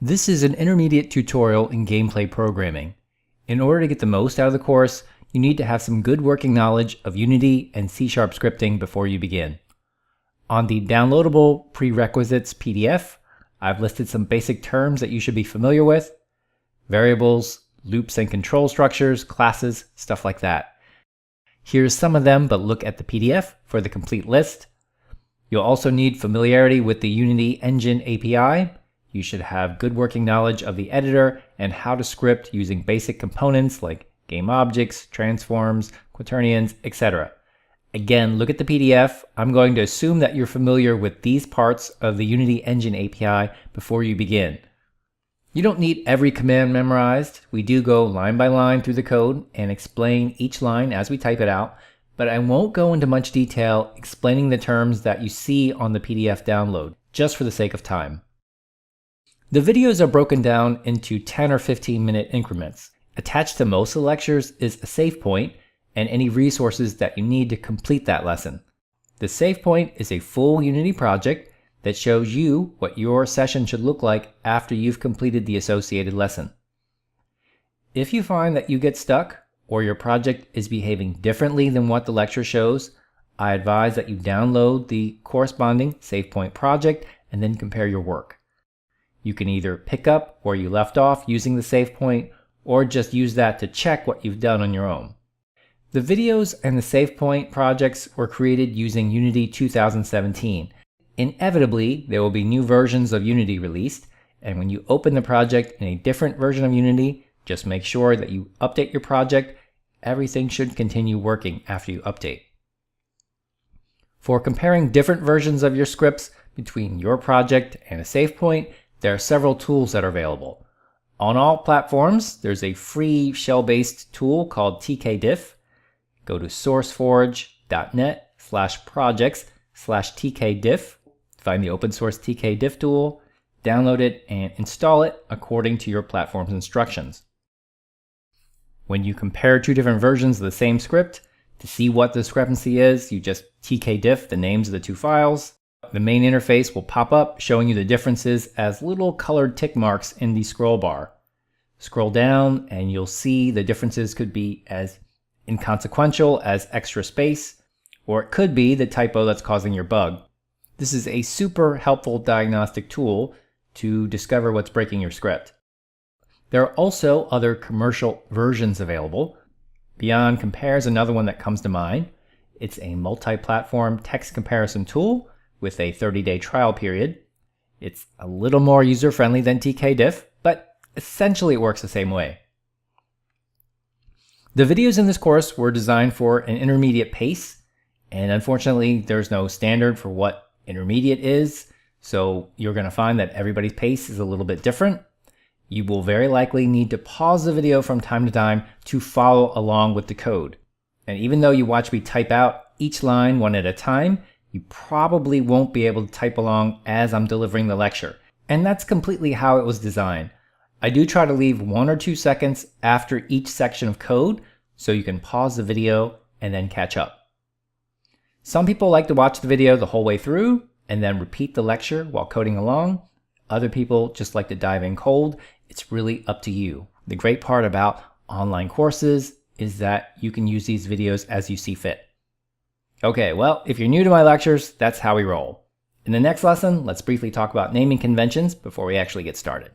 This is an intermediate tutorial in gameplay programming. In order to get the most out of the course, you need to have some good working knowledge of Unity and C# scripting before you begin. On the downloadable Prerequisites PDF, I've listed some basic terms that you should be familiar with: variables, loops and control structures, classes, stuff like that. Here's some of them, but look at the PDF for the complete list. You'll also need familiarity with the Unity Engine API. You should have good working knowledge of the editor and how to script using basic components like game objects, transforms, quaternions, etc. Again, look at the PDF. I'm going to assume that you're familiar with these parts of the Unity Engine API before you begin. You don't need every command memorized. We do go line by line through the code and explain each line as we type it out, but I won't go into much detail explaining the terms that you see on the PDF download, just for the sake of time. The videos are broken down into 10 or 15-minute increments. Attached to most of the lectures is a save point and any resources that you need to complete that lesson. The save point is a full Unity project that shows you what your session should look like after you've completed the associated lesson. If you find that you get stuck or your project is behaving differently than what the lecture shows, I advise that you download the corresponding save point project and then compare your work. You can either pick up where you left off using the save point or just use that to check what you've done on your own. The videos and the save point projects were created using Unity 2017. Inevitably, there will be new versions of Unity released, and when you open the project in a different version of Unity, just make sure that you update your project. Everything should continue working after you update. For comparing different versions of your scripts between your project and a save point, there are several tools that are available. On all platforms, there's a free shell-based tool called tkdiff. Go to sourceforge.net/projects/tkdiff, find the open source tkdiff tool, download it, and install it according to your platform's instructions. When you compare two different versions of the same script, to see what the discrepancy is, you just tkdiff the names of the two files. The main interface will pop up showing you the differences as little colored tick marks in the scroll bar. Scroll down and you'll see the differences could be as inconsequential as extra space, or it could be the typo that's causing your bug. This is a super helpful diagnostic tool to discover what's breaking your script. There are also other commercial versions available. Beyond Compare is another one that comes to mind. It's a multi-platform text comparison tool with a 30-day trial period. It's a little more user-friendly than tkdiff, but essentially it works the same way. The videos in this course were designed for an intermediate pace, and unfortunately there's no standard for what intermediate is, so you're going to find that everybody's pace is a little bit different. You will very likely need to pause the video from time to time to follow along with the code. And even though you watch me type out each line one at a time, you probably won't be able to type along as I'm delivering the lecture. And that's completely how it was designed. I do try to leave 1 or 2 seconds after each section of code so you can pause the video and then catch up. Some people like to watch the video the whole way through and then repeat the lecture while coding along. Other people just like to dive in cold. It's really up to you. The great part about online courses is that you can use these videos as you see fit. Okay, well, if you're new to my lectures, that's how we roll. In the next lesson, let's briefly talk about naming conventions before we actually get started.